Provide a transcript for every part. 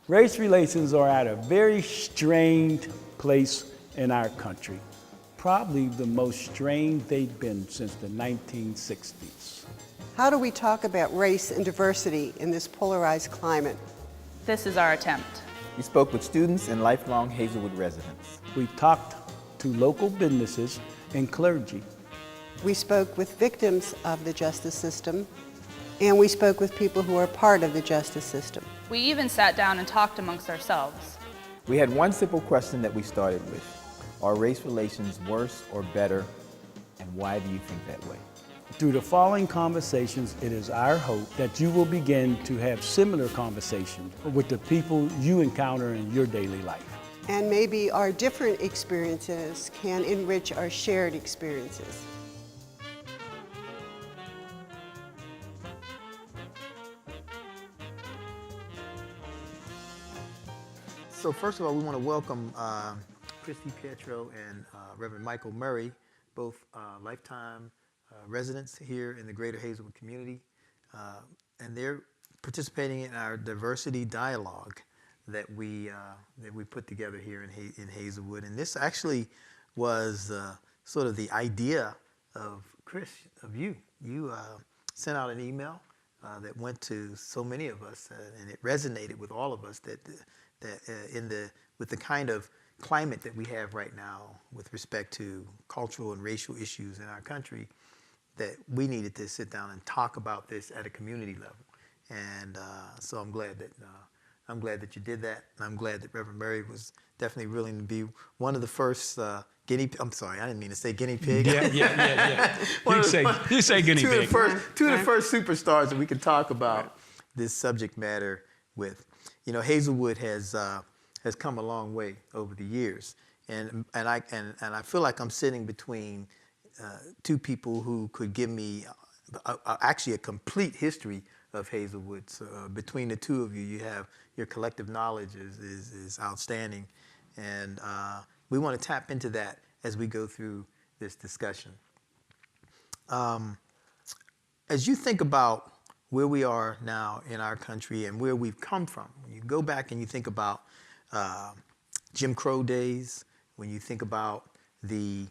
Race relations are at a very strained place in our country. Probably the most strained they've been since the 1960s. How do we talk about race and diversity in this polarized climate? This is our attempt. We spoke with students and lifelong Hazelwood residents. We talked to local businesses and clergy. We spoke with victims of the justice system, and we spoke with people who are part of the justice system. We even sat down and talked amongst ourselves. We had one simple question that we started with. Are race relations worse or better, and why do you think that way? Through the following conversations, it is our hope that you will begin to have similar conversations with the people you encounter in your daily life. And maybe our different experiences can enrich our shared experiences. So first of all, we want to welcome Christy Pietro and Reverend Michael Murray, both lifetime residents here in the greater Hazelwood community. And they're participating in our diversity dialogue that we put together here in Hazelwood. And this actually was sort of the idea of Chris, of you. You sent out an email that went to so many of us, and it resonated with all of us with the kind of climate that we have right now with respect to cultural and racial issues in our country, that we needed to sit down and talk about this at a community level. And so I'm glad that you did that. And I'm glad that Reverend Murray was definitely willing to be one of the first I'm sorry, I didn't mean to say guinea pig. Yeah. You say guinea pig. Two of the first superstars that we can talk about this subject matter with. You know, Hazelwood has come a long way over the years, and I feel like I'm sitting between two people who could give me actually a complete history of Hazelwood. So between the two of you, you have your collective knowledge is outstanding, and we want to tap into that as we go through this discussion. As you think about where we are now in our country and where we've come from, when you go back and you think about Jim Crow days, when you think about the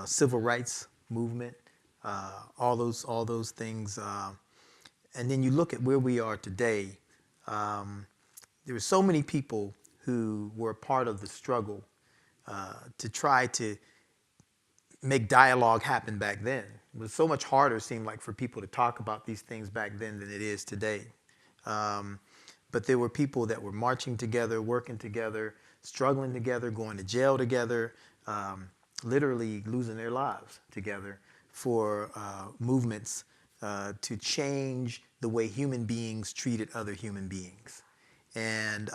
civil rights movement, all those things, and then you look at where we are today, there were so many people who were a part of the struggle to try to make dialogue happen back then. It was so much harder, it seemed like, for people to talk about these things back then than it is today. But there were people that were marching together, working together, struggling together, going to jail together, literally losing their lives together for movements to change the way human beings treated other human beings. And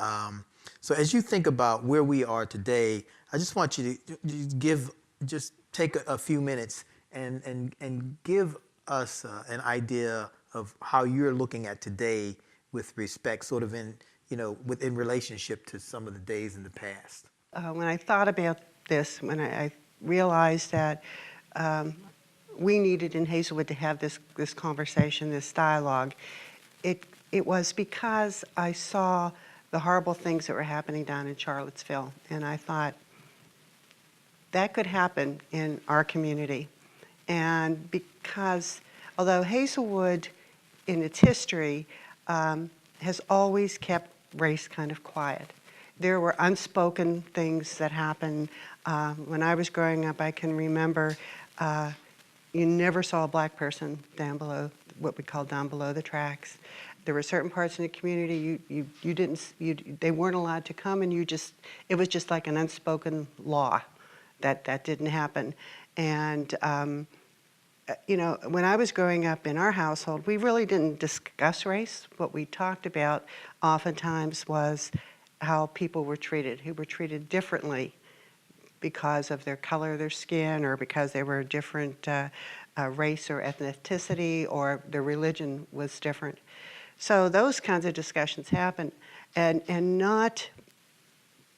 so as you think about where we are today, I just want you to take a few minutes and give us an idea of how you're looking at today with respect, sort of in relationship to some of the days in the past. When I thought about this, when I realized that we needed in Hazelwood to have this conversation, this dialogue, it was because I saw the horrible things that were happening down in Charlottesville, and I thought that could happen in our community. And because although Hazelwood in its history has always kept race kind of quiet, there were unspoken things that happened. When I was growing up, I can remember you never saw a black person down below, what we call down below the tracks. There were certain parts in the community they weren't allowed to come, and it was just like an unspoken law that didn't happen. And when I was growing up in our household, we really didn't discuss race. What we talked about oftentimes was how people were treated, who were treated differently because of their color of their skin, or because they were a different race or ethnicity, or their religion was different. So those kinds of discussions happen, and not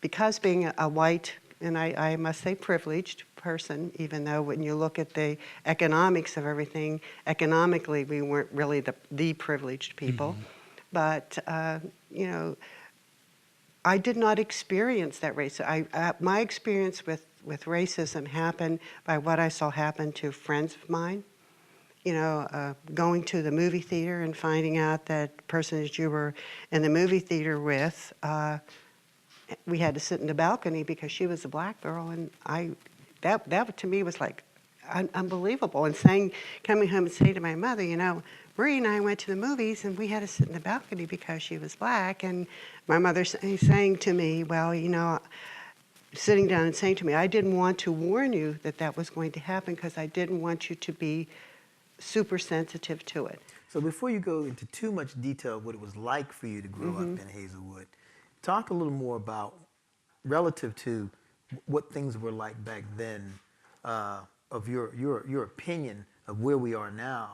because being a white, and I must say privileged person, even though when you look at the economics of everything, economically we weren't really the privileged people. Mm-hmm. But I did not experience that racism. My experience with racism happened by what I saw happen to friends of mine. You know, going to the movie theater and finding out that the person that you were in the movie theater with, we had to sit in the balcony because she was a black girl, and that to me was like unbelievable. And coming home and saying to my mother, you know, Marie and I went to the movies and we had to sit in the balcony because she was black, and my mother saying to me, well, you know, sitting down and saying to me, I didn't want to warn you that that was going to happen because I didn't want you to be super sensitive to it. So before you go into too much detail of what it was like for you to grow up in Hazelwood, talk a little more about, relative to what things were like back then, of your opinion of where we are now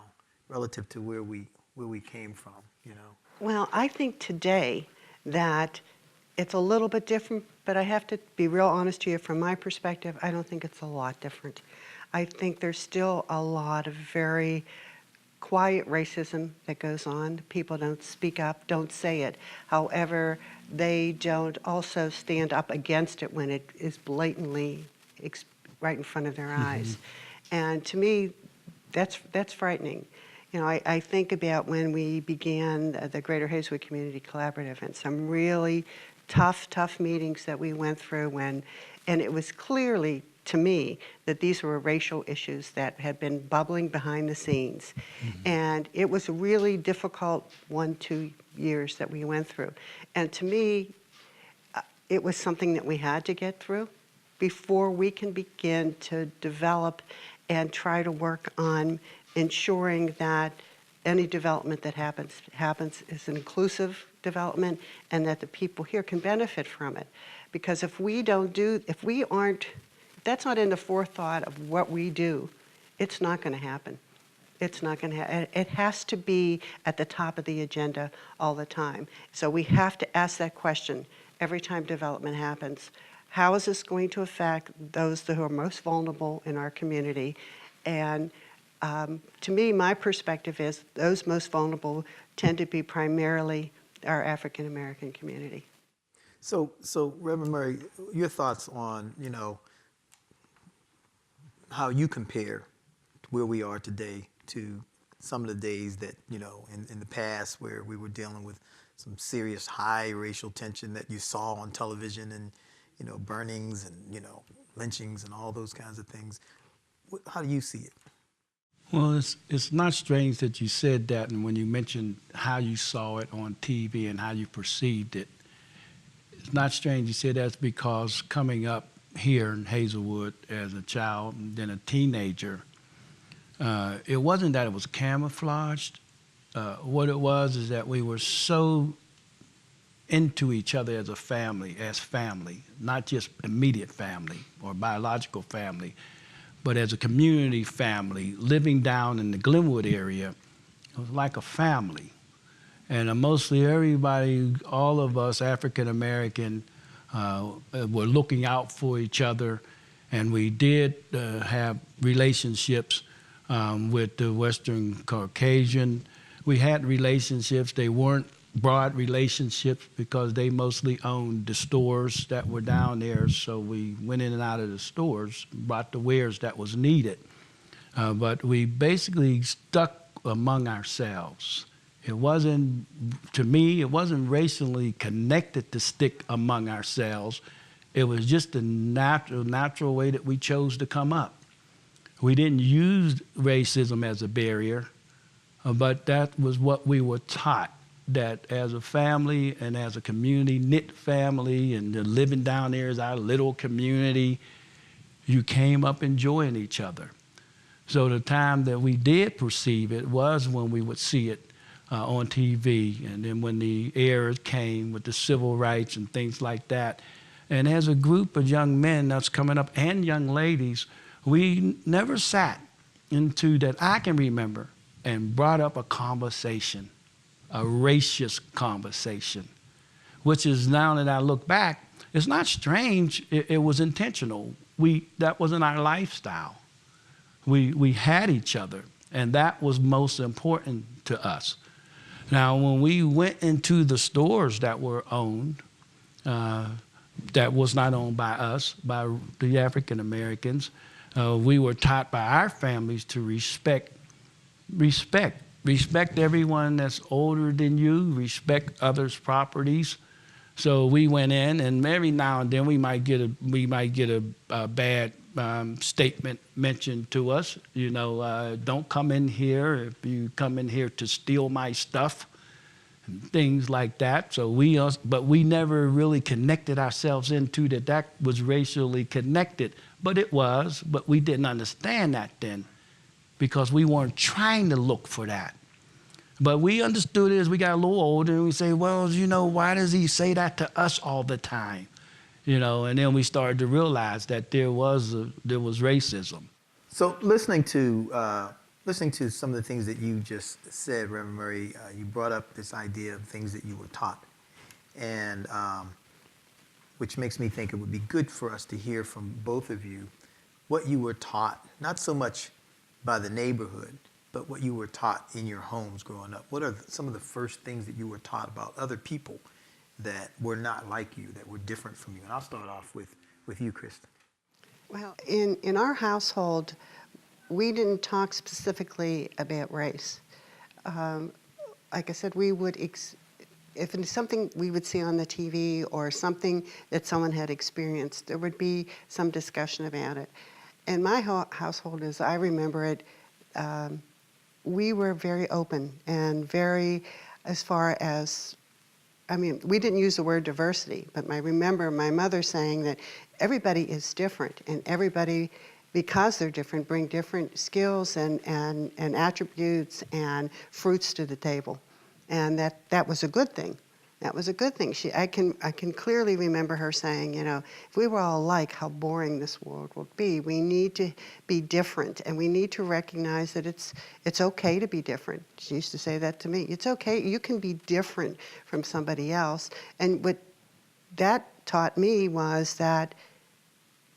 relative to where we came from, you know? Well, I think today that it's a little bit different, but I have to be real honest to you, from my perspective, I don't think it's a lot different. I think there's still a lot of very quiet racism that goes on. People don't speak up, don't say it. However, they don't also stand up against it when it is blatantly right in front of their eyes. And to me, that's frightening. You know, I think about when we began the Greater Hazelwood Community Collaborative and some really tough meetings that we went through and it was clearly, to me, that these were racial issues that had been bubbling behind the scenes. And it was a really difficult 1-2 years that we went through. And to me, it was something that we had to get through before we can begin to develop and try to work on ensuring that any development that happens is an inclusive development and that the people here can benefit from it. Because if that's not in the forethought of what we do, it's not going to happen. It's not going to happen. It has to be at the top of the agenda all the time. So we have to ask that question every time development happens. How is this going to affect those who are most vulnerable in our community? And to me, my perspective is those most vulnerable tend to be primarily our African American community. So Reverend Murray, your thoughts on, you know, how you compare where we are today to some of the days that, you know, in the past where we were dealing with some serious high racial tension that you saw on television and, you know, burnings and, you know, lynchings and all those kinds of things. How do you see it? Well, it's not strange that you said that, and when you mentioned how you saw it on TV and how you perceived it, it's not strange you said that's because coming up here in Hazelwood as a child and then a teenager, it wasn't that it was camouflaged. What it was is that we were so into each other as family, not just immediate family or biological family, but as a community family living down in the Glenwood area. It was like a family. And mostly everybody, all of us African American, were looking out for each other. And we did have relationships with the Western Caucasian. We had relationships. They weren't broad relationships because they mostly owned the stores that were down there. So we went in and out of the stores, brought the wares that was needed. But we basically stuck among ourselves. It wasn't, to me, it wasn't racially connected to stick among ourselves. It was just the natural way that we chose to come up. We didn't use racism as a barrier, but that was what we were taught, that as a family and as a community, knit family, and living down there as our little community, you came up enjoying each other. So the time that we did perceive it was when we would see it on TV, and then when the era came with the civil rights and things like that. And as a group of young men that's coming up, and young ladies, we never sat into, that I can remember, and brought up a conversation, a racist conversation, which is, now that I look back, it's not strange, it was intentional. That wasn't our lifestyle. We had each other, and that was most important to us. Now, when we went into the stores that were owned, that was not owned by us, by the African Americans. We were taught by our families to respect everyone that's older than you, respect others' properties. So we went in, and every now and then we might get a bad statement mentioned to us. You know, don't come in here if you come in here to steal my stuff, and things like that. So but we never really connected ourselves into that was racially connected. But it was, but we didn't understand that then, because we weren't trying to look for that. But we understood it as we got a little older, and we say, well, you know, why does he say that to us all the time? You know, and then we started to realize that there was racism. So listening to some of the things that you just said, Reverend Murray, you brought up this idea of things that you were taught, and which makes me think it would be good for us to hear from both of you what you were taught, not so much by the neighborhood, but what you were taught in your homes growing up. What are some of the first things that you were taught about other people that were not like you, that were different from you? And I'll start off with you, Kristen. Well, in our household, we didn't talk specifically about race. Like I said, we would, if it's something we would see on the TV or something that someone had experienced, there would be some discussion about it. In my household, as I remember it, we were very open and very, as far as, I mean, we didn't use the word diversity, but I remember my mother saying that everybody is different, and everybody, because they're different, bring different skills and attributes and fruits to the table. And that was a good thing. That was a good thing. I can clearly remember her saying, you know, if we were all alike, how boring this world would be. We need to be different, and we need to recognize that it's okay to be different. She used to say that to me. It's okay. You can be different from somebody else. And what that taught me was that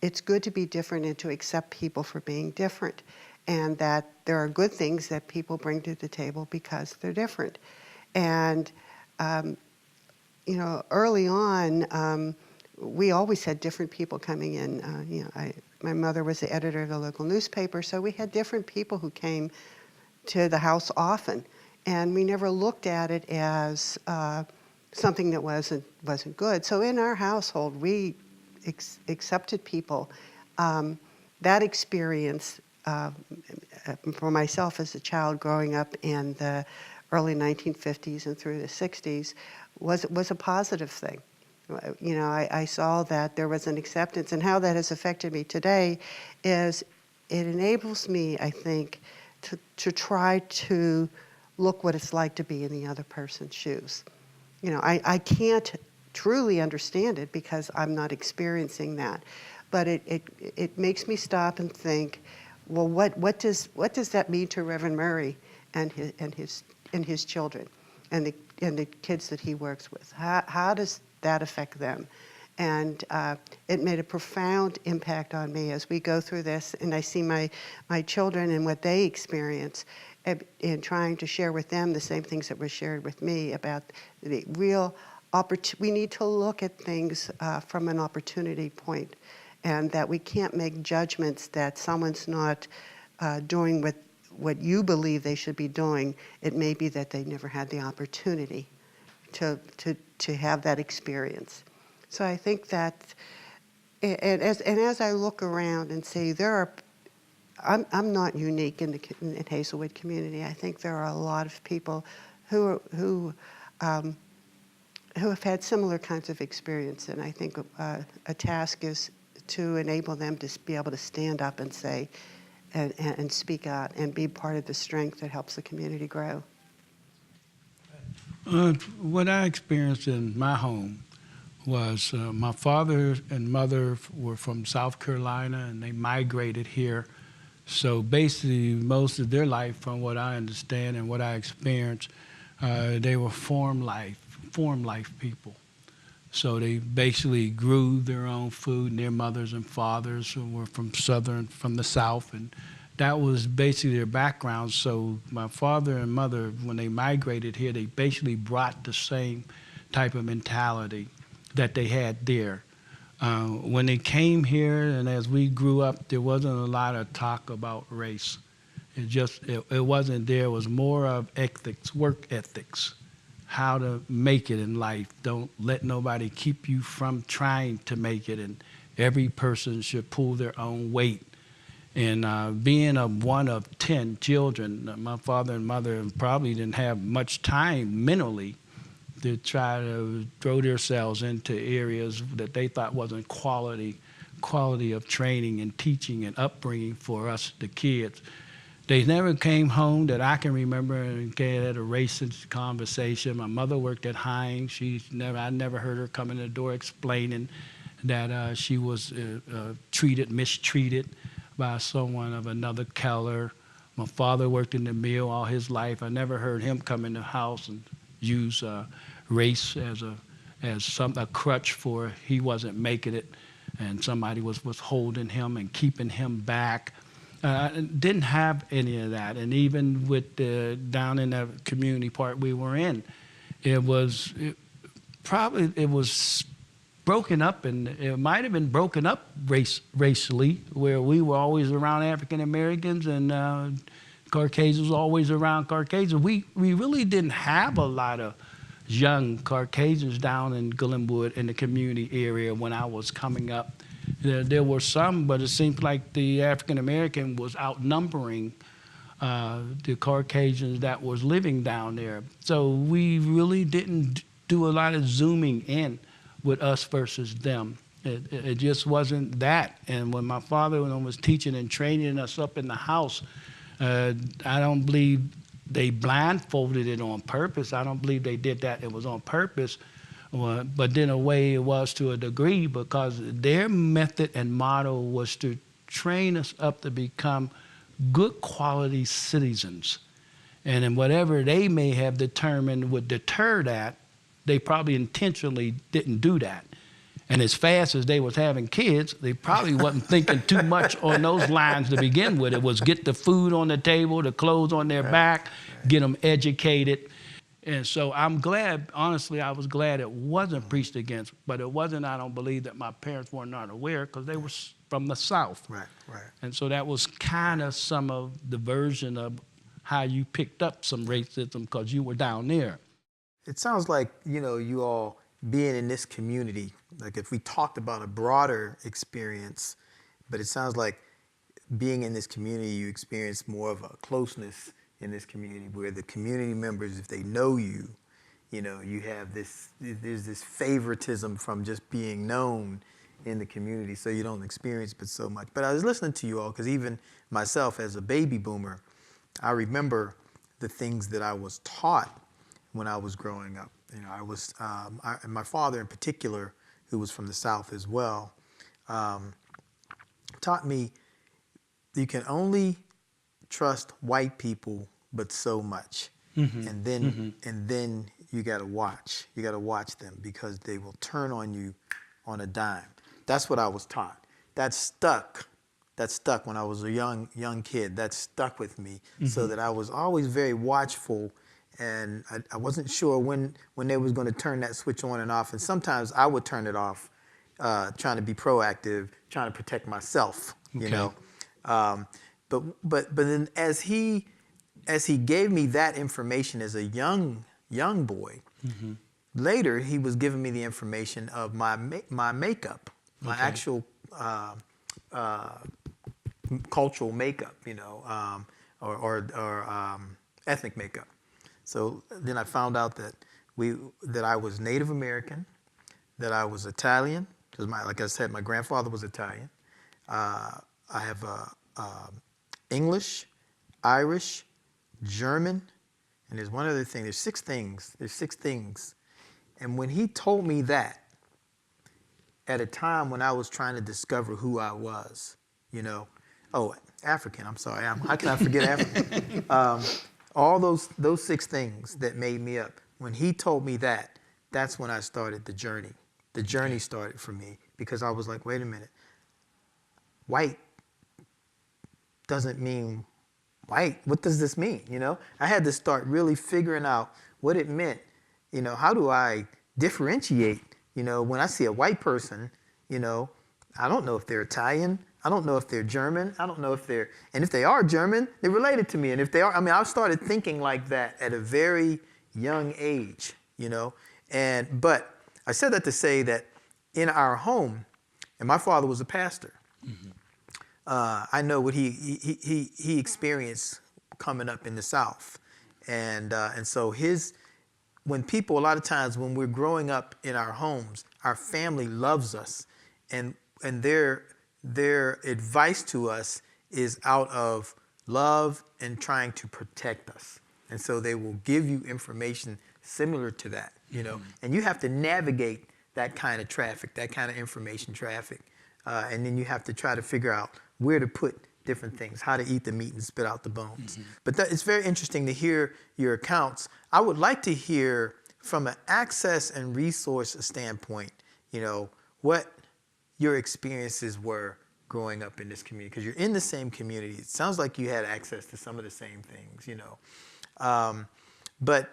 it's good to be different and to accept people for being different, and that there are good things that people bring to the table because they're different. And you know, early on, we always had different people coming in. You know, my mother was the editor of the local newspaper, so we had different people who came to the house often, and we never looked at it as something that wasn't good. So in our household, we accepted people. That experience for myself as a child growing up in the early 1950s and through the 60s was a positive thing. You know, I saw that there was an acceptance, and how that has affected me today is it enables me, I think, to try to look what it's like to be in the other person's shoes. You know, I can't truly understand it because I'm not experiencing that, but it makes me stop and think, well, what does that mean to Reverend Murray and his children and the kids that he works with? How does that affect them? And it made a profound impact on me as we go through this, and I see my children and what they experience, in trying to share with them the same things that were shared with me about the real we need to look at things from an opportunity point, and that we can't make judgments that someone's not doing what you believe they should be doing. It may be that they never had the opportunity to have that experience. So I think that, and as I look around and see, I'm not unique in the Hazelwood community. I think there are a lot of people who have had similar kinds of experience, and I think a task is to enable them to be able to stand up and say, and speak out and be part of the strength that helps the community grow. What I experienced in my home was my father and mother were from South Carolina, and they migrated here. So basically, most of their life, from what I understand and what I experienced, they were farm life people. So they basically grew their own food, and their mothers and fathers were from the South, and that was basically their background. So my father and mother, when they migrated here, they basically brought the same type of mentality. that they had there. When they came here and as we grew up, there wasn't a lot of talk about race. It wasn't there. It was more of ethics, work ethics, how to make it in life. Don't let nobody keep you from trying to make it, and every person should pull their own weight. And being one of 10 children, my father and mother probably didn't have much time mentally to try to throw themselves into areas that they thought wasn't quality of training and teaching and upbringing for us, the kids. They never came home that I can remember and had a racist conversation. My mother worked at Heinz. I never heard her come in the door explaining that she was mistreated by someone of another color. My father worked in the mill all his life. I never heard him come in the house and use race as a crutch for he wasn't making it, and somebody was holding him and keeping him back. Didn't have any of that. And even with down in the community part we were in, it was broken up, and it might have been broken up racially, where we were always around African Americans and Caucasians always around Caucasians. We really didn't have a lot of young Caucasians down in Glenwood in the community area when I was coming up. There were some, but it seemed like the African American was outnumbering the Caucasians that was living down there. So we really didn't do a lot of zooming in with us versus them. It just wasn't that. And when my father was teaching and training us up in the house, I don't believe they blindfolded it on purpose. I don't believe they did that. It was on purpose. But in a way it was to a degree, because their method and motto was to train us up to become good quality citizens. And in whatever they may have determined would deter that, they probably intentionally didn't do that. And as fast as they was having kids, they probably wasn't thinking too much on those lines to begin with. It was get the food on the table, the clothes on their back, get them educated. And so I'm glad, honestly, I was glad it wasn't preached against, but it wasn't, I don't believe, that my parents were not aware, because they were from the South. Right, right. And so that was kind of some of the version of how you picked up some racism, because you were down there. It sounds like, you all being in this community, like if we talked about a broader experience, but it sounds like being in this community, you experience more of a closeness in this community, where the community members, if they know you, you have there's this favoritism from just being known in the community, so you don't experience it so much. But I was listening to you all, because even myself as a baby boomer, I remember the things that I was taught when I was growing up. I was, and my father in particular, who was from the South as well, taught me you can only trust white people, but so much. Mm-hmm. And then you gotta watch. You gotta watch them, because they will turn on you on a dime. That's what I was taught. That stuck when I was a young kid. That stuck with me, so that I was always very watchful, and I wasn't sure when they was gonna turn that switch on and off. And sometimes I would turn it off, trying to be proactive, trying to protect myself, But then as he gave me that information as a young boy, later he was giving me the information of my makeup, my actual cultural makeup, or ethnic makeup. So then I found out that I was Native American, that I was Italian, because like I said, my grandfather was Italian. I have English, Irish, German, and there's one other thing. There's six things. And when he told me that, at a time when I was trying to discover who I was, African, I'm sorry. How can I forget African? All those six things that made me up. When he told me that, that's when I started the journey. The journey started for me, because I was like, wait a minute. White doesn't mean white. What does this mean? I had to start really figuring out what it meant. How do I differentiate You know, when I see a white person, you know, I don't know if they're Italian. I don't know if they're German. I don't know if they're, and if they are German, they're related to me. And if they are, I mean, I started thinking like that at a very young age, you know. But I said that to say that in our home, and my father was a pastor. I know what he experienced coming up in the South, and so when people, a lot of times when we're growing up in our homes, our family loves us, and their advice to us is out of love and trying to protect us, and so they will give you information similar to that, you know, and you have to navigate that kind of traffic, that kind of information traffic, and then you have to try to figure out where to put different things, how to eat the meat and spit out the bones. But it's very interesting to hear your accounts. I would like to hear from an access and resource standpoint, you know, what your experiences were growing up in this community, because you're in the same community. It sounds like you had access to some of the same things, you know. But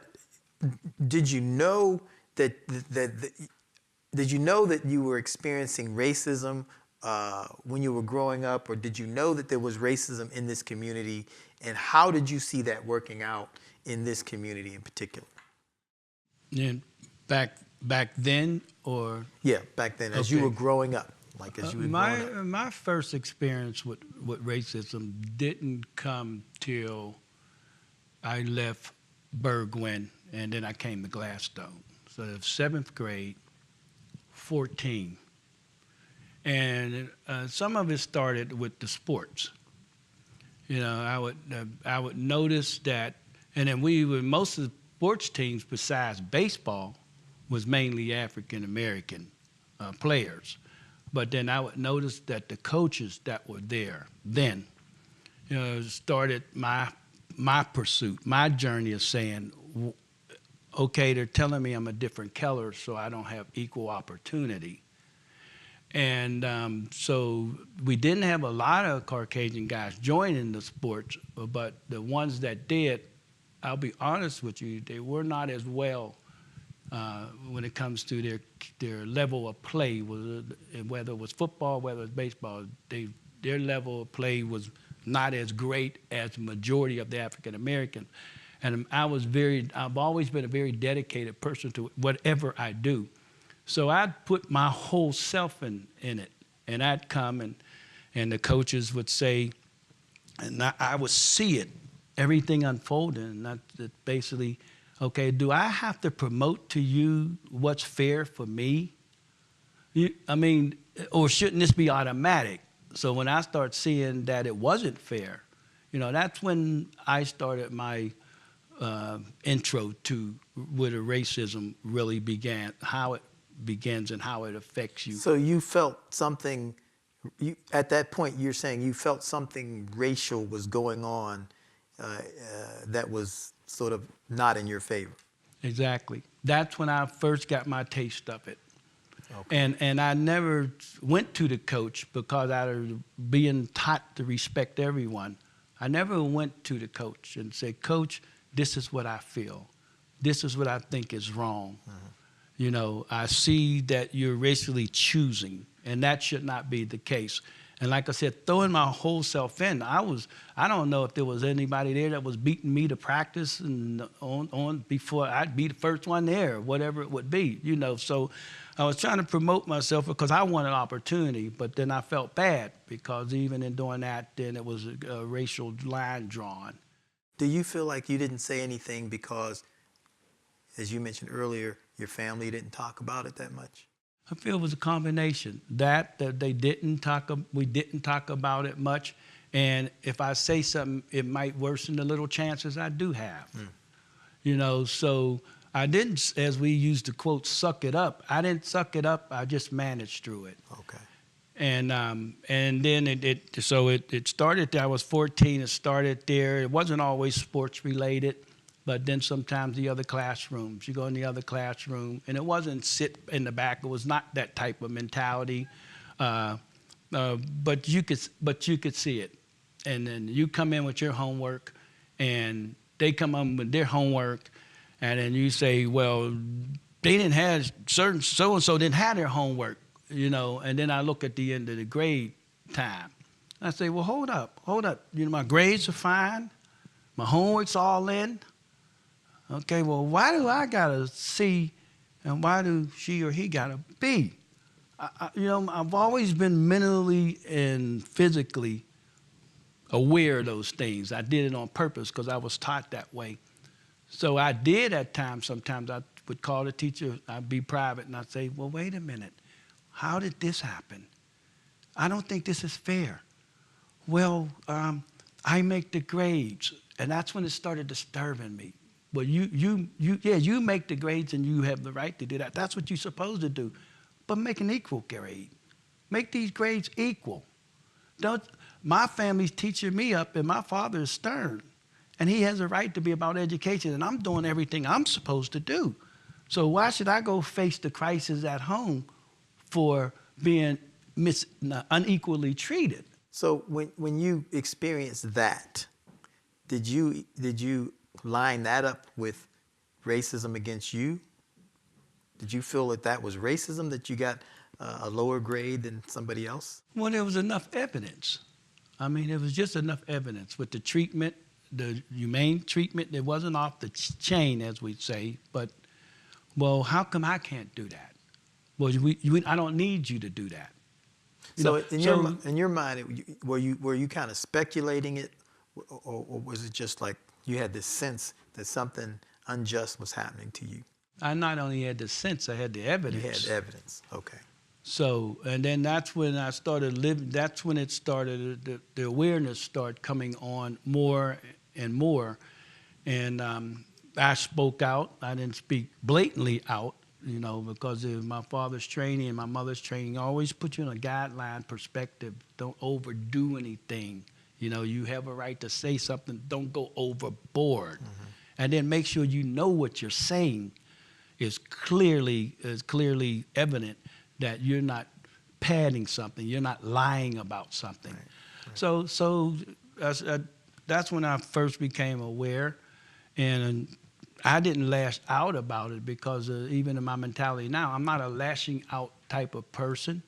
did you know that you were experiencing racism when you were growing up, or did you know that there was racism in this community, and how did you see that working out in this community in particular? And back then, or Yeah, back then, as you were growing up, like as you were growing up. my first experience with racism didn't come till I left Bergwin, and then I came to Gladstone. So 7th grade, 14. And some of it started with the sports. You know, I would notice that, and then most of the sports teams besides baseball was mainly African American players. But then I would notice that the coaches that were there then, you know, started my pursuit, my journey of saying, okay, they're telling me I'm a different color, so I don't have equal opportunity. And so we didn't have a lot of Caucasian guys joining the sports, but the ones that did, I'll be honest with you, they were not as well when it comes to their level of play, whether it was football, whether it was baseball. Their level of play was not as great as the majority of the African American. And I've always been a very dedicated person to whatever I do. So I'd put my whole self in it, and I'd come and the coaches would say, and I would see it, everything unfolding, and that basically, okay, do I have to promote to you what's fair for me? Or shouldn't this be automatic? So when I start seeing that it wasn't fair, you know, that's when I started my intro to where the racism really began, how it begins and how it affects you. So you felt something, at that point you're saying you felt something racial was going on that was sort of not in your favor. Exactly. That's when I first got my taste of it. Okay. And I never went to the coach because out of being taught to respect everyone, I never went to the coach and said, Coach, this is what I feel. This is what I think is wrong. Mm-hmm. You know, I see that you're racially choosing, and that should not be the case. And like I said, throwing my whole self in, I don't know if there was anybody there that was beating me to practice and on before I'd be the first one there, whatever it would be, you know. So I was trying to promote myself because I wanted opportunity, but then I felt bad because even in doing that, then it was a racial line drawn. Do you feel like you didn't say anything because, as you mentioned earlier, your family didn't talk about it that much? I feel it was a combination. That we didn't talk about it much, and if I say something, it might worsen the little chances I do have. You know, so I didn't, as we used to quote, suck it up. I didn't suck it up. I just managed through it. Okay. And then it started. I was 14. It started there. It wasn't always sports related. But then sometimes the other classrooms, you go in the other classroom, and it wasn't sit in the back. It was not that type of mentality, but you could see it. And then you come in with your homework, and they come in with their homework, and then you say, well, they didn't have certain so-and-so didn't have their homework, you know, and then I look at the end of the grade time. I say, well, hold up. You know, my grades are fine. My homework's all in. Okay, well, why do I got a C and why do she or he got a B? You know, I've always been mentally and physically aware of those things. I did it on purpose because I was taught that way. So I did at times, sometimes I would call the teacher, I'd be private, and I'd say, well, wait a minute. How did this happen? I don't think this is fair. Well, I make the grades, and that's when it started disturbing me. Well, you make the grades, and you have the right to do that. That's what you're supposed to do. But make an equal grade. Make these grades equal. My family's teaching me up, and my father is stern, and he has a right to be about education, and I'm doing everything I'm supposed to do. So why should I go face the crisis at home for being unequally treated? So when you experienced that, did you line that up with racism against you? Did you feel that that was racism, that you got a lower grade than somebody else? Well, there was enough evidence. I mean, there was just enough evidence with the treatment, the humane treatment. It wasn't off the chain, as we say, but, well, how come I can't do that? Well, I don't need you to do that. So in your mind, were you kind of speculating it, or was it just like you had this sense that something unjust was happening to you? I not only had the sense, I had the evidence. You had evidence, okay. So, and then that's when I started living, that's when it started, the awareness started coming on more and more. And I spoke out. I didn't speak blatantly out, you know, because of my father's training and my mother's training always put you in a guideline perspective. Don't overdo anything. You know, you have a right to say something. Don't go overboard. Mm-hmm. And then make sure you know what you're saying is clearly evident, that you're not padding something, you're not lying about something. Right. So that's when I first became aware, and I didn't lash out about it because even in my mentality now, I'm not a lashing out type of person,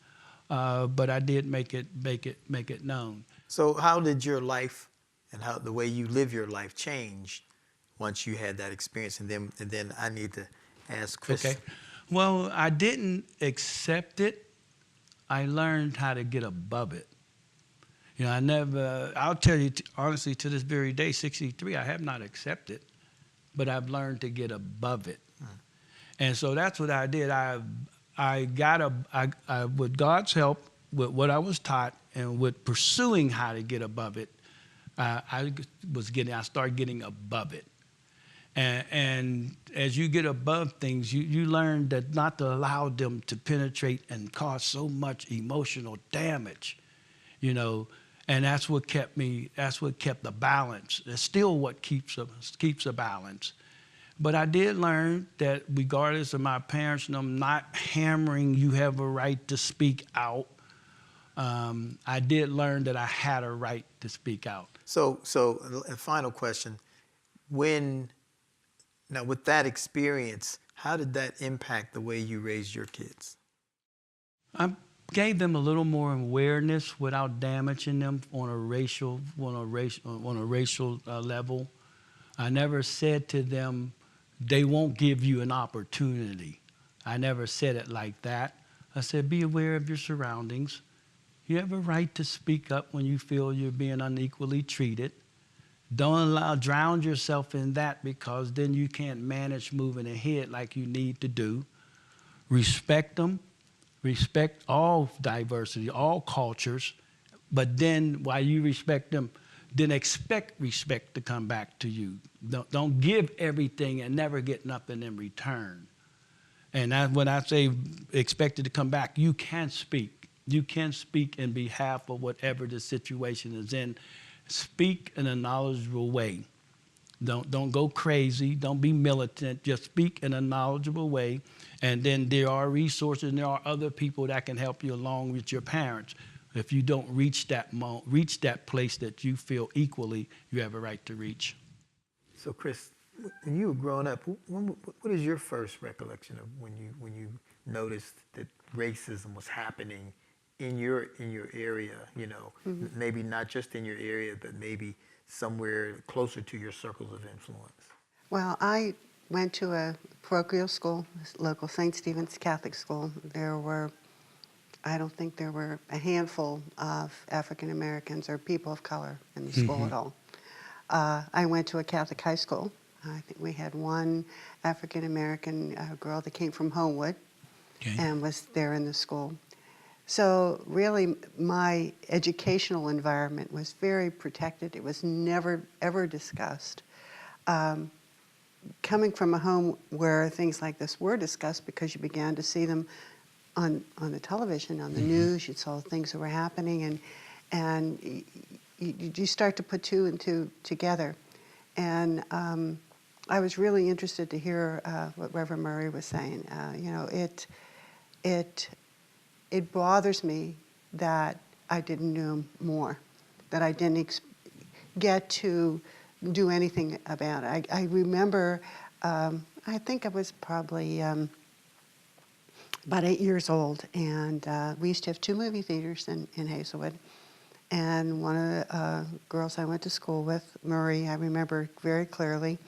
but I did make it known. So how did your life and how the way you live your life change once you had that experience? And then I need to ask Chris. Okay. Well, I didn't accept it. I learned how to get above it. You know, I'll tell you honestly, to this very day, 63, I have not accepted, but I've learned to get above it. And so that's what I did. With God's help, with what I was taught, and with pursuing how to get above it, I started getting above it. And as you get above things, you learn that not to allow them to penetrate and cause so much emotional damage, you know. And that's what kept the balance. It's still what keeps a balance. But I did learn that regardless of my parents and them not hammering, you have a right to speak out. I did learn that I had a right to speak out. So a final question. Now, with that experience, how did that impact the way you raised your kids? I gave them a little more awareness without damaging them on a racial level. I never said to them, they won't give you an opportunity. I never said it like that. I said, be aware of your surroundings. You have a right to speak up when you feel you're being unequally treated. Don't drown yourself in that, because then you can't manage moving ahead like you need to do. Respect them. Respect all diversity, all cultures. But then while you respect them, then expect respect to come back to you. Don't give everything and never get nothing in return. And when I say expect it to come back, you can speak. You can speak in behalf of whatever the situation is in. Speak in a knowledgeable way. Don't go crazy. Don't be militant. Just speak in a knowledgeable way. And then there are resources and there are other people that can help you along with your parents. If you don't reach that place that you feel equally you have a right to reach. So, Chris, when you were growing up, what is your first recollection of when you noticed that racism was happening in your area? You know, maybe not just in your area, but maybe somewhere closer to your circles of influence. Well, I went to a parochial school, local St. Stephen's Catholic school. I don't think there were a handful of African Americans or people of color in the school at all. I went to a Catholic high school. I think we had one African American girl that came from Homewood and was there in the school. So really, my educational environment was very protected. It was never, ever discussed. Coming from a home where things like this were discussed because you began to see them on the television, on the news, you saw things that were happening, and you start to put two and two together. And I was really interested to hear what Reverend Murray was saying. You know, it bothers me that I didn't know more, that I didn't get to do anything about it. I remember, I think I was probably about 8 years old, and we used to have two movie theaters in Hazelwood. And one of the girls I went to school with, Murray, I remember very clearly,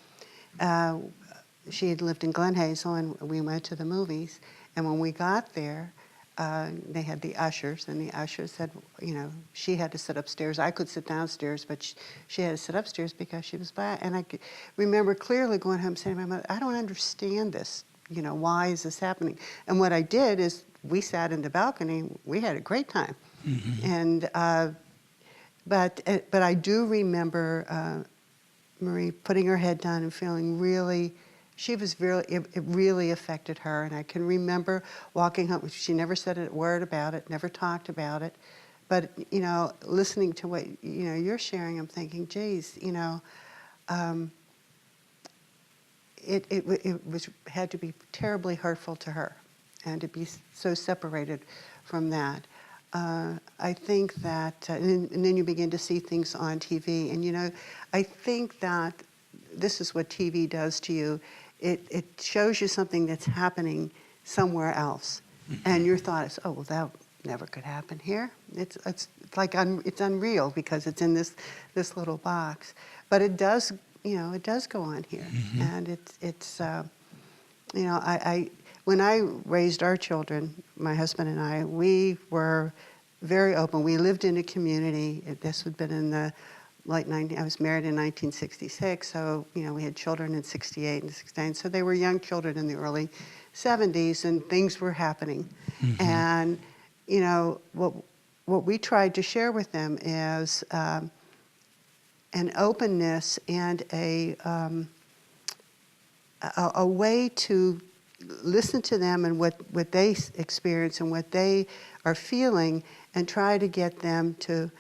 she had lived in Glen Hazel, and we went to the movies. And when we got there, they had the ushers, and the ushers said, you know, she had to sit upstairs. I could sit downstairs, but she had to sit upstairs because she was black. And I could remember clearly going home saying to my mother, I don't understand this. You know, why is this happening? And what I did is we sat in the balcony. We had a great time. And but I do remember Marie putting her head down and feeling really. She was it really affected her, and I can remember walking home. She never said a word about it, never talked about it, but you know, listening to what you're sharing, I'm thinking, geez, you know, it had to be terribly hurtful to her, and to be so separated from that. I think that, and then you begin to see things on TV, and you know, I think that this is what TV does to you. It shows you something that's happening somewhere else, and your thought is, oh, well, that never could happen here. It's like it's unreal because it's in this little box, but it does, you know, it does go on here, and it's you know, when I raised our children, my husband and I, we were very open. We lived in a community. This had been in the late 90s. I was married in 1966, so you know we had children in 68 and 69. So they were young children in the early 70s, and things were happening. And you know what we tried to share with them is an openness and a way to listen to them and what they experience and what they are feeling, and try to get them to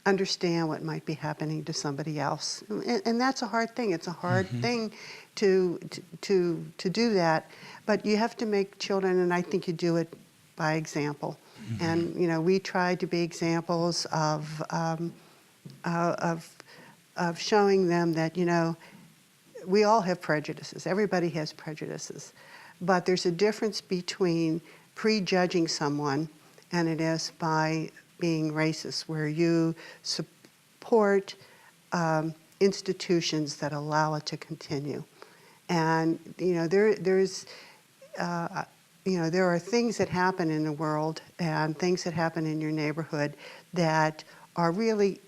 understand what might be happening to somebody else. And that's a hard thing. It's a hard thing to do that, but you have to make children, and I think you do it by example. And you know, we tried to be examples of showing them that, you know, we all have prejudices. Everybody has prejudices. But there's a difference between prejudging someone and it is by being racist, where you support institutions that allow it to continue. And you know, there's you know, there are things that happen in the world and things that happen in your neighborhood that are really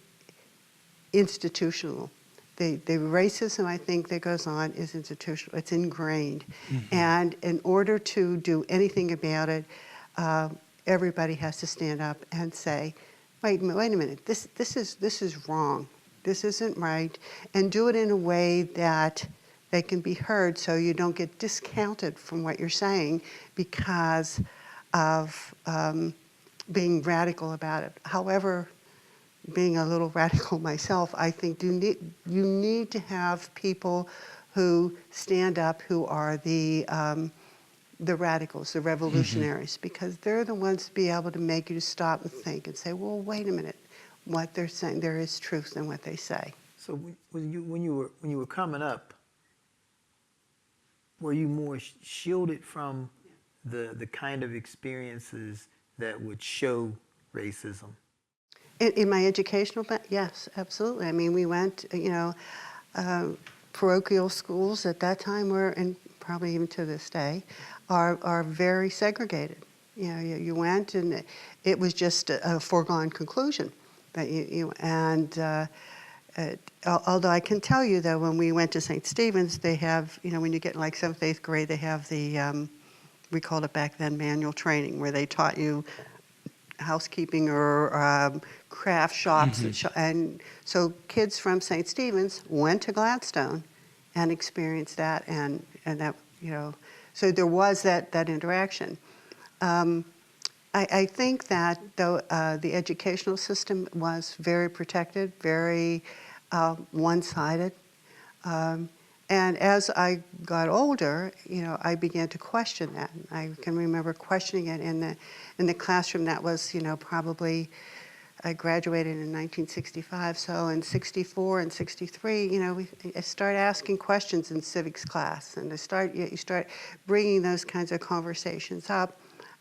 institutional. The racism, I think, that goes on is institutional. It's ingrained. And in order to do anything about it, everybody has to stand up and say, wait a minute, this is wrong. This isn't right. And do it in a way that they can be heard, so you don't get discounted from what you're saying because of being radical about it. However, being a little radical myself, I think you need to have people who stand up, who are the radicals, the revolutionaries, because they're the ones to be able to make you stop and think and say, well, wait a minute, what they're saying, there is truth in what they say. So when you were coming up, were you more shielded from the kind of experiences that would show racism? In my educational, yes, absolutely. I mean, we went, parochial schools at that time were, and probably even to this day, are very segregated. You know, you went and it was just a foregone conclusion that although I can tell you that when we went to St. Stephen's, they have, when you get in like 7th, 8th grade, they have the, we called it back then manual training, where they taught you housekeeping or craft shops. And so kids from St. Stephen's went to Gladstone and experienced that, and that, so there was that interaction. I think that though the educational system was very protected, very one-sided. And as I got older, I began to question that. I can remember questioning it in the classroom. That was, probably, I graduated in 1965, so in 64 and 63, I started asking questions in civics class, and you start bringing those kinds of conversations up.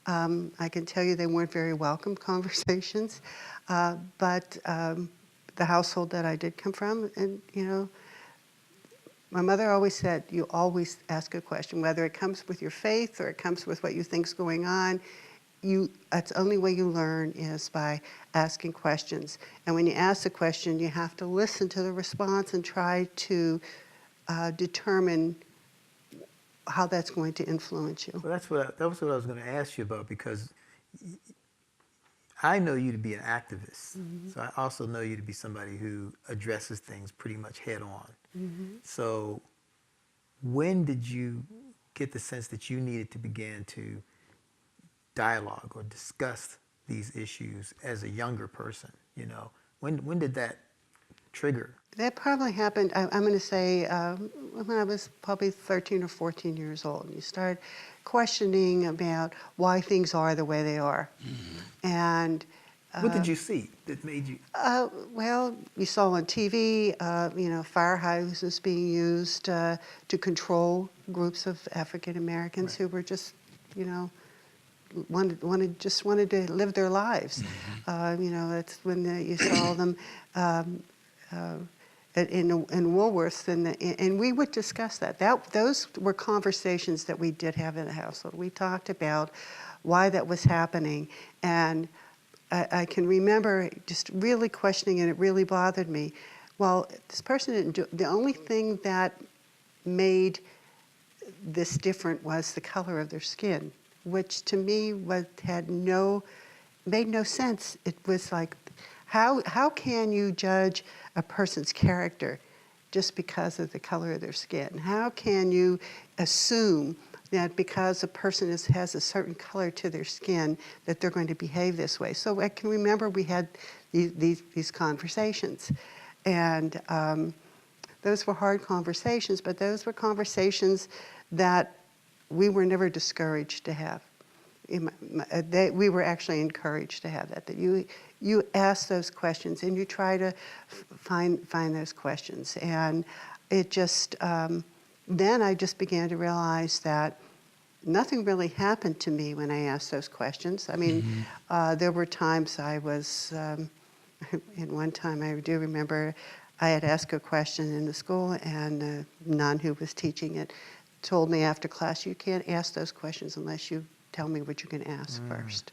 I can tell you they weren't very welcome conversations, but the household that I did come from, and my mother always said, you always ask a question, whether it comes with your faith or it comes with what you think's going on. That's the only way you learn is by asking questions. And when you ask the question, you have to listen to the response and try to determine how that's going to influence you. Well, that was what I was going to ask you about, because I know you to be an activist. So I also know you to be somebody who addresses things pretty much head on. So when did you get the sense that you needed to begin to dialogue or discuss these issues as a younger person? When did that trigger? That probably happened, I'm going to say, when I was probably 13 or 14 years old. You start questioning about why things are the way they are. And what did you see that made you? well, you saw on TV, fire hoses being used to control groups of African Americans who were just, wanted to live their lives. That's when you saw them in Woolworths, and we would discuss that. Those were conversations that we did have in the household. We talked about why that was happening, and I can remember just really questioning, and it really bothered me. Well, this person didn't do. The only thing that made this different was the color of their skin, which to me made no sense. It was like, how can you judge a person's character just because of the color of their skin? How can you assume that because a person has a certain color to their skin that they're going to behave this way? So I can remember we had these conversations, and those were hard conversations, but those were conversations that we were never discouraged to have. We were actually encouraged to have that you ask those questions and you try to find those questions. And it just, then I just began to realize that nothing really happened to me when I asked those questions. I mean, there were times I was, in one time I do remember I had asked a question in the school, and the nun who was teaching it told me after class, you can't ask those questions unless you tell me what you're going to ask first.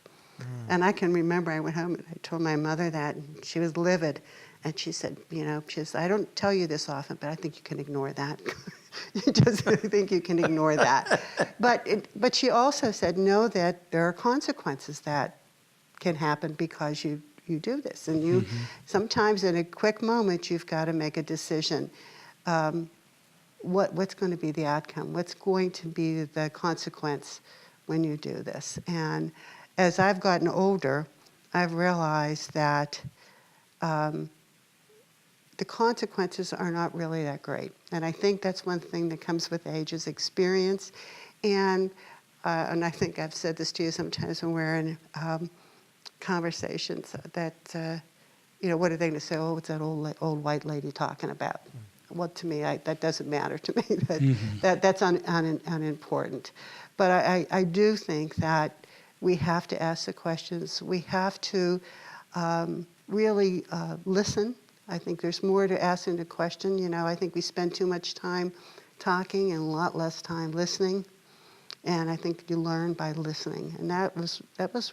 And I can remember I went home and I told my mother that, and she was livid. And she said, I don't tell you this often, but I think you can ignore that. You just think you can ignore that. But she also said, know that there are consequences that can happen because you do this. And you sometimes in a quick moment, you've got to make a decision. What's going to be the outcome? What's going to be the consequence when you do this? And as I've gotten older, I've realized that the consequences are not really that great. And I think that's one thing that comes with age is experience. And I think I've said this to you sometimes when we're in conversations, that what are they going to say? Oh, what's that old white lady talking about? Well, to me, that doesn't matter to me. That's unimportant. But I do think that we have to ask the questions. We have to really listen. I think there's more to asking the question. I think we spend too much time talking and a lot less time listening. And I think you learn by listening. And that was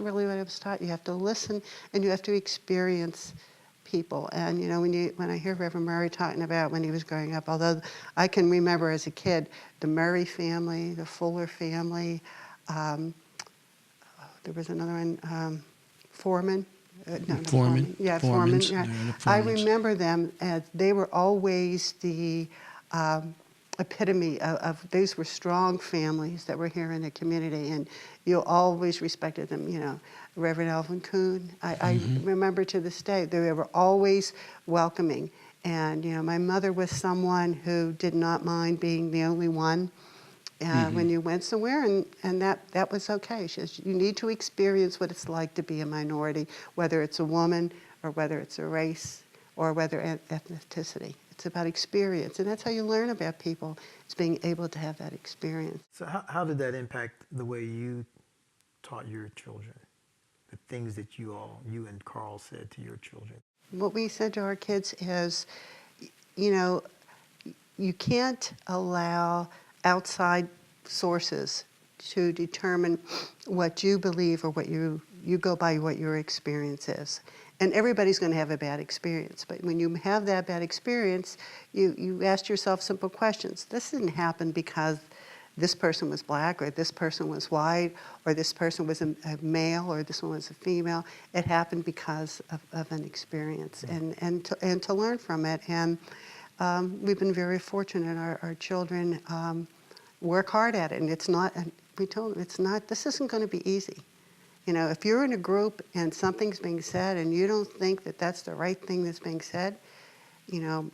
really what I was taught. You have to listen and you have to experience people. And when I hear Reverend Murray talking about when he was growing up, although I can remember as a kid the Murray family, the Fuller family, there was another one, Foreman. No, not Foreman. Yeah, Foreman. Foremans. Yeah. They're the I Foremans. remember them as they were always the epitome of these were strong families that were here in the community, and you always respected them. Reverend Alvin Kuhn. I remember to this day they were always welcoming, and my mother was someone who did not mind being the only one. When you went somewhere, and that was okay. She says, you need to experience what it's like to be a minority, whether it's a woman or whether it's a race or whether ethnicity. It's about experience, and that's how you learn about people, is being able to have that experience. So how did that impact the way you taught your children? The things that you and Carl said to your children? What we said to our kids is, you can't allow outside sources to determine what you believe or what you go by what your experience is. And everybody's going to have a bad experience. But when you have that bad experience, you ask yourself simple questions. This didn't happen because this person was black or this person was white or this person was a male or this one was a female. It happened because of an experience and to learn from it. And we've been very fortunate. Our children work hard at it. And it's not, we told them, this isn't going to be easy. If you're in a group and something's being said and you don't think that that's the right thing that's being said,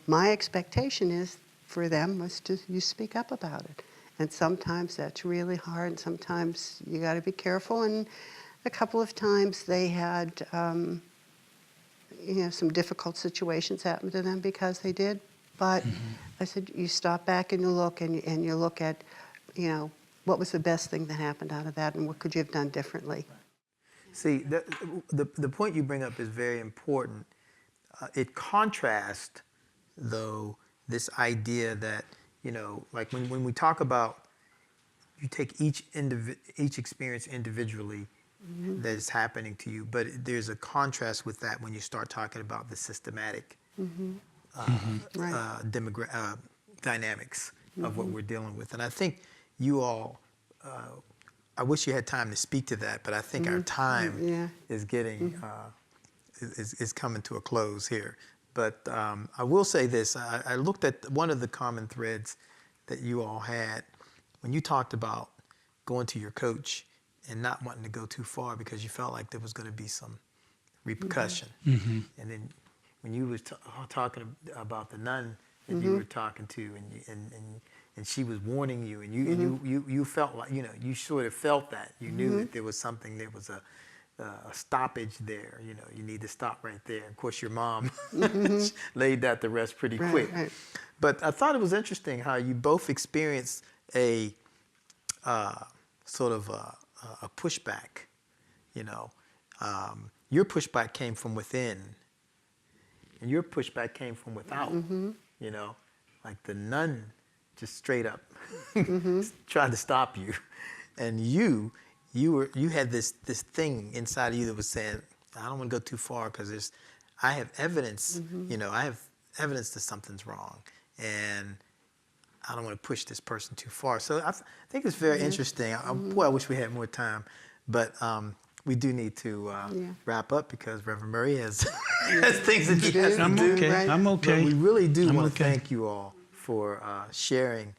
my expectation is for them was you speak up about it. And sometimes that's really hard, and sometimes you got to be careful. And a couple of times they had, some difficult situations happen to them because they did. But I said, you stop back and you look, and you look at, what was the best thing that happened out of that, and what could you have done differently? See, the point you bring up is very important. It contrasts, though, this idea that, like when we talk about, you take each experience individually that is happening to you, but there's a contrast with that when you start talking about the systematic dynamics of what we're dealing with. And I think you all, I wish you had time to speak to that, but I think our time is getting, is coming to a close here. But I will say this, I looked at one of the common threads that you all had when you talked about going to your coach and not wanting to go too far because you felt like there was going to be some repercussion. And then when you was talking about the nun that you were talking to, and she was warning you, and you felt like, you sort of felt that. You knew that there was something, there was a stoppage there. You need to stop right there. Of course, your mom laid that to rest pretty quick. Right. But I thought it was interesting how you both experienced a sort of a pushback. Your pushback came from within, and your pushback came from without. Like the nun just straight up tried to stop you, and you had this thing inside of you that was saying, I don't want to go too far because I have evidence. I have evidence that something's wrong, and I don't want to push this person too far. So I think it's very interesting. Boy, I wish we had more time, but we do need to wrap up because Reverend Murray has has things that he has to do. Okay. I'm okay. But we really do want to thank you all for sharing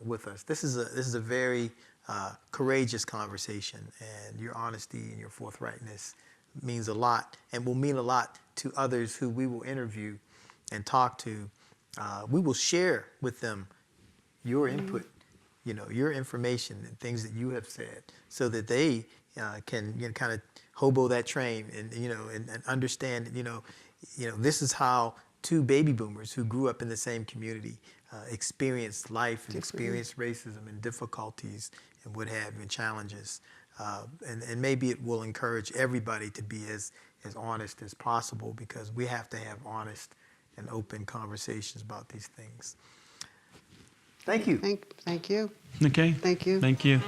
with us. This is a very courageous conversation, and your honesty and your forthrightness means a lot and will mean a lot to others who we will interview and talk to. We will share with them your input, your information and things that you have said, so that they can kind of hobo that train and and understand this is how two baby boomers who grew up in the same community experienced life and experienced racism and difficulties and what have you, and challenges. And maybe it will encourage everybody to be as honest as possible, because we have to have honest and open conversations about these things. Thank you. Thank you. Okay. Thank you. Thank you.